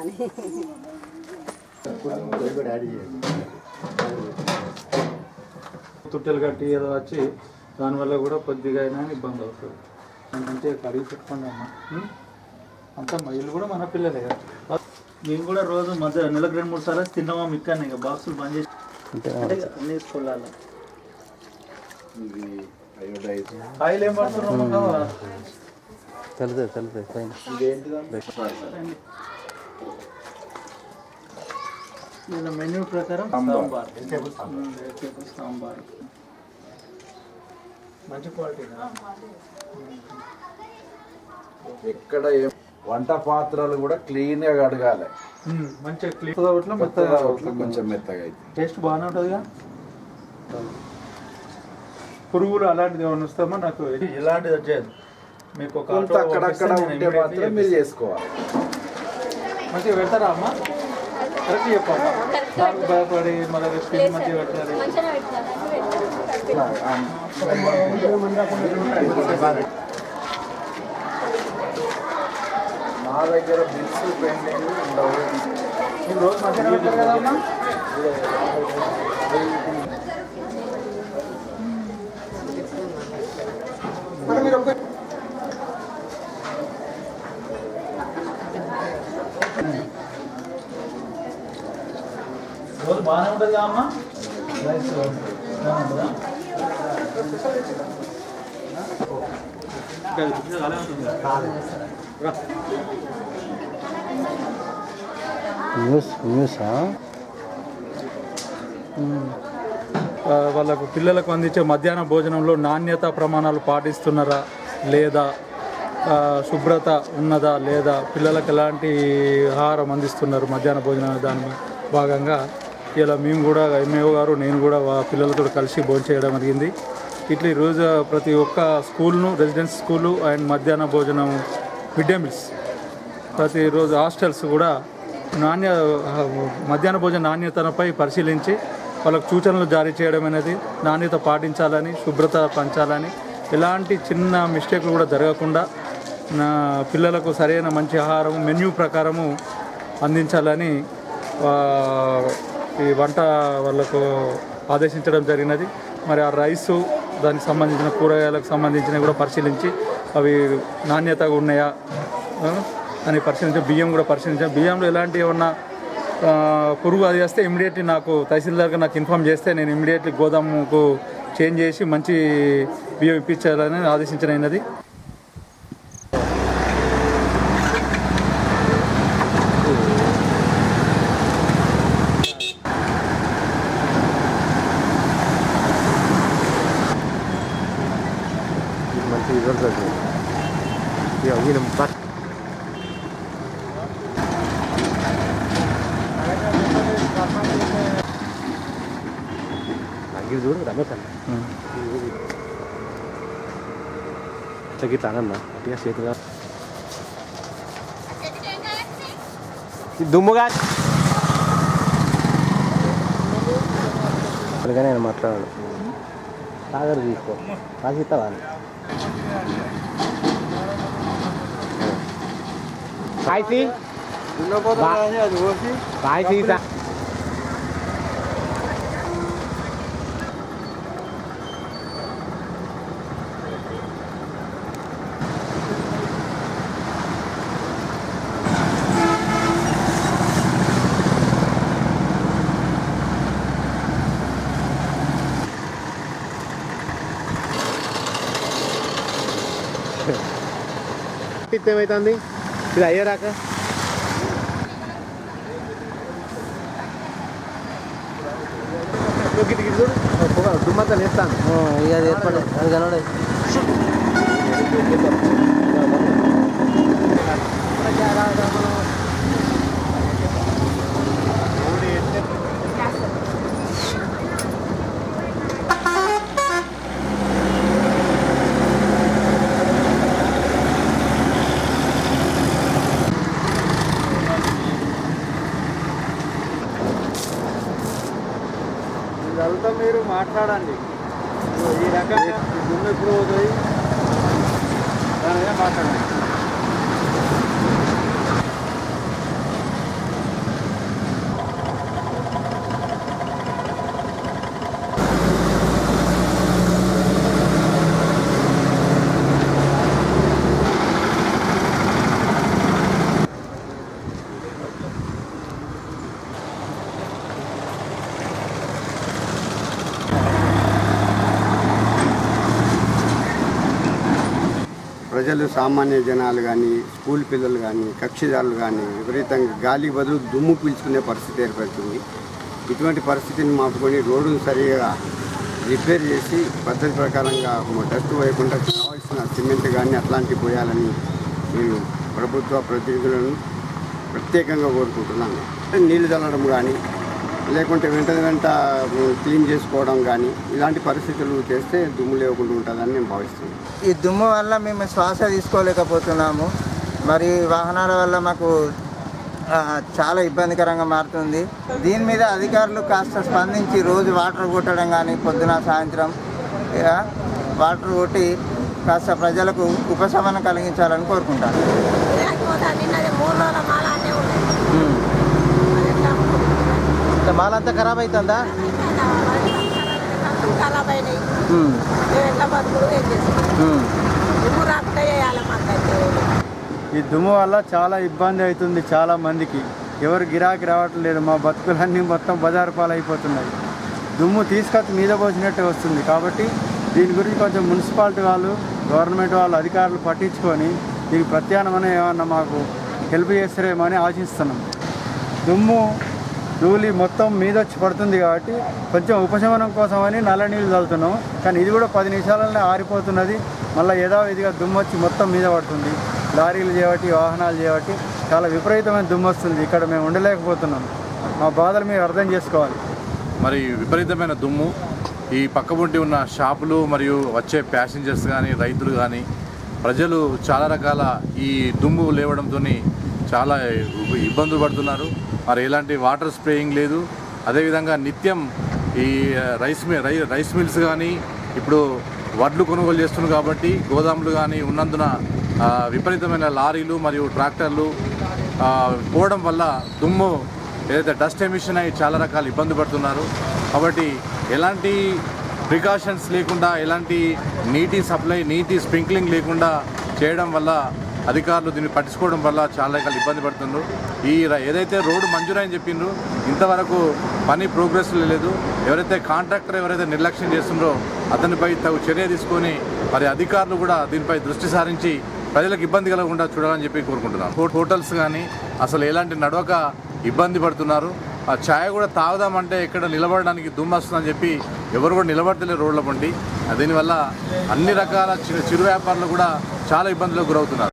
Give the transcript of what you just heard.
అని. తుట్టెలు కట్టి ఏదో వచ్చి దానివల్ల కూడా కొద్దిగా అయినా ఇబ్బంది అవుతుంది. మంచిగా కడిగి పెట్టుకోండి అమ్మ. అంతా ఇల్లు కూడా మన పిల్లలే కదా. మేము కూడా రోజు మధ్య నెలకు 2-3 సార్లు తిన్నామా మిక్కని ఇక బాక్సులు బంద్ చేసి అన్నీ తీసుకోవాలి. ఆయిల్ ఏం పడుతున్నాం ఇలా మెన్యూ ప్రకారం సాంబార్ మంచి క్వాలిటీ. ఎక్కడ వంట పాత్రలు కూడా క్లీన్ గా కడగాలి. మంచిగా క్లీన్ కొంచెం మెత్తగా అయితే టేస్ట్ బాగానే ఉంటుందిగా. పురుగులు అలాంటిది ఏమైనా వస్తామో నాకు ఇలాంటిది వచ్చేది. మీకు ఒక అక్కడక్కడ ఉంటే మాత్రం మీరు చేసుకోవాలి. మంచిగా పెడతారా అమ్మ? కరెక్ట్ చెప్పమ్మా. నాకు భయపడి మళ్ళీ రెసిపీ మంచిగా పెడతారు. నా దగ్గర బిల్స్ పెండింగ్ ఉండవు. రోజు మంచిగా పెడతారు కదా అమ్మా? రోజు బాగానే ఉంటుంది కదా అమ్మా? రైస్ బాగుంటుందా? వాళ్ళకు పిల్లలకు అందించే మధ్యాహ్న భోజనంలో నాణ్యత ప్రమాణాలు పాటిస్తున్నారా లేదా, శుభ్రత ఉన్నదా లేదా, పిల్లలకు ఎలాంటి ఆహారం అందిస్తున్నారు మధ్యాహ్న భోజనం, దాని భాగంగా ఇలా మేము కూడా ఎంఏఓ గారు నేను కూడా పిల్లలతో కలిసి భోజనం చేయడం జరిగింది. ఇట్లా ఈరోజు ప్రతి ఒక్క స్కూల్ను, రెసిడెన్స్ స్కూలు అండ్ మధ్యాహ్న భోజనం మిడ్ డే మీల్స్, ప్రతిరోజు హాస్టల్స్ కూడా మధ్యాహ్న భోజన నాణ్యతపై పరిశీలించి వాళ్ళకు సూచనలు జారీ చేయడం అనేది, నాణ్యత పాటించాలని, శుభ్రత పంచాలని, ఎలాంటి చిన్న మిస్టేక్లు కూడా జరగకుండా పిల్లలకు సరైన మంచి ఆహారం మెన్యూ ప్రకారము అందించాలని ఈ వంట వాళ్ళకు ఆదేశించడం జరిగినది. మరి ఆ రైసు, దానికి సంబంధించిన కూరగాయలకు సంబంధించినవి కూడా పరిశీలించి అవి నాణ్యతగా ఉన్నాయా అని పరిశీలించాం. బియ్యం కూడా పరిశీలించాం. బియ్యంలో ఎలాంటి ఏమన్నా పురుగు అది చేస్తే ఇమ్మీడియట్లీ నాకు తహసీల్దార్గా నాకు ఇన్ఫామ్ చేస్తే నేను ఇమ్మీడియట్లీ గోదాముకు చేంజ్ చేసి మంచి బియ్యం ఇప్పించాలని ఆదేశించినది. చూడు రమేష్ అన్న గిట్లా అనన్నా అట్లా చేతిగా దుమ్ముగా అలాగే నేను మాట్లాడాను. సాగర్ తీసుకో రాసిస్తావా కాయసి కాయసి ఏమవుతుంది ఇది అయ్యేదాక దుమ్మంతా నేస్తాను ఇక అది ఏర్పడే అది కనడే ఇదంతా మీరు మాట్లాడండి. ఈ రకంగా దుమ్ము ఎప్పుడు పోతుంది దాని మీద మాట్లాడండి. ప్రజలు సామాన్య జనాలు కానీ స్కూల్ పిల్లలు కానీ కక్షిదారులు కానీ విపరీతంగా గాలికి బదులు దుమ్ము పీల్చుకునే పరిస్థితి ఏర్పడుతుంది. ఇటువంటి పరిస్థితిని మాపుకొని రోడ్డును సరిగా రిపేర్ చేసి పద్ధతి ప్రకారంగా డస్ట్ వేయకుండా కావాల్సిన సిమెంట్ కానీ అట్లాంటివి పోయాలని నేను ప్రభుత్వ ప్రతినిధులను ప్రత్యేకంగా కోరుకుంటున్నాను. నీళ్లు చల్లడం కానీ లేకుంటే వెంట క్లీన్ చేసుకోవడం కానీ ఇలాంటి పరిస్థితులు చేస్తే దుమ్ము లేకుండా ఉంటుందని నేను భావిస్తున్నాను. ఈ దుమ్ము వల్ల మేము శ్వాస తీసుకోలేకపోతున్నాము. మరి వాహనాల వల్ల మాకు చాలా ఇబ్బందికరంగా మారుతుంది. దీని మీద అధికారులు కాస్త స్పందించి రోజు వాటర్ కొట్టడం కానీ పొద్దున సాయంత్రం వాటర్ కొట్టి కాస్త ప్రజలకు ఉపశమనం కలిగించాలని కోరుకుంటాను. మాలంతా ఖరాబ్ అవుతుందా? ఈ దుమ్ము వల్ల చాలా ఇబ్బంది అవుతుంది చాలా మందికి. ఎవరు గిరాకీ రావట్లేదు. మా బతుకులన్నీ మొత్తం బజారు పాలైపోతున్నాయి. దుమ్ము తీసుకొచ్చి మీద పోసినట్టే వస్తుంది. కాబట్టి దీని గురించి కొంచెం మున్సిపాలిటీ వాళ్ళు గవర్నమెంట్ వాళ్ళు అధికారులు పట్టించుకొని దీనికి ప్రత్యామ్నాయం ఏమన్నా మాకు హెల్ప్ చేస్తారేమో అని ఆశిస్తున్నాం. దుమ్ము ధూళి మొత్తం మీద వచ్చి పడుతుంది కాబట్టి కొంచెం ఉపశమనం కోసమని నల్ల నీళ్ళు చల్లుతున్నాం. కానీ ఇది కూడా 10 నిమిషాలనే ఆరిపోతున్నది. మళ్ళీ యథావిధిగా దుమ్ము వచ్చి మొత్తం మీద పడుతుంది. లారీలు చేయబట్టి వాహనాలు చేయబట్టి చాలా విపరీతమైన దుమ్ము వస్తుంది. ఇక్కడ మేము ఉండలేకపోతున్నాం. మా బాధలు మీరు అర్థం చేసుకోవాలి. మరి విపరీతమైన దుమ్ము ఈ పక్కబొంటి ఉన్న షాపులు మరియు వచ్చే ప్యాసింజర్స్ కానీ రైతులు కానీ ప్రజలు చాలా రకాల ఈ దుమ్ము లేవడంతో చాలా ఇబ్బందులు పడుతున్నారు. మరి ఎలాంటి వాటర్ స్ప్రేయింగ్ లేదు. అదేవిధంగా నిత్యం ఈ రైస్ మిల్స్ కానీ ఇప్పుడు వడ్లు కొనుగోలు చేస్తున్నారు కాబట్టి గోదాములు కానీ ఉన్నందున విపరీతమైన లారీలు మరియు ట్రాక్టర్లు పోవడం వల్ల దుమ్ము ఏదైతే డస్ట్ ఎమిషన్ అయ్యి చాలా రకాల ఇబ్బంది పడుతున్నారు. కాబట్టి ఎలాంటి ప్రికాషన్స్ లేకుండా ఎలాంటి నీటి స్ప్రింక్లింగ్ లేకుండా చేయడం వల్ల అధికారులు దీన్ని పట్టించుకోవడం వల్ల చాలా రకాల ఇబ్బంది పడుతున్నారు. ఏదైతే రోడ్డు మంజూరని చెప్పిండ్రో ఇంతవరకు పని ప్రోగ్రెస్ లేదు. ఎవరైతే కాంట్రాక్టర్ నిర్లక్ష్యం చేస్తున్నారో అతనిపై తగు చర్య తీసుకొని మరి అధికారులు కూడా దీనిపై దృష్టి సారించి ప్రజలకు ఇబ్బంది కలగకుండా చూడాలని చెప్పి కోరుకుంటున్నాను. హోటల్స్ కానీ అసలు ఎలాంటి నడవక ఇబ్బంది పడుతున్నారు. ఆ ఛాయ్ కూడా తాగుదామంటే ఇక్కడ నిలబడడానికి దుమ్ము వస్తుందని చెప్పి ఎవరు కూడా నిలబడతలేరు రోడ్ల పండి. దీనివల్ల అన్ని రకాల చిరు వ్యాపారులు కూడా చాలా ఇబ్బందులకు గురవుతున్నారు.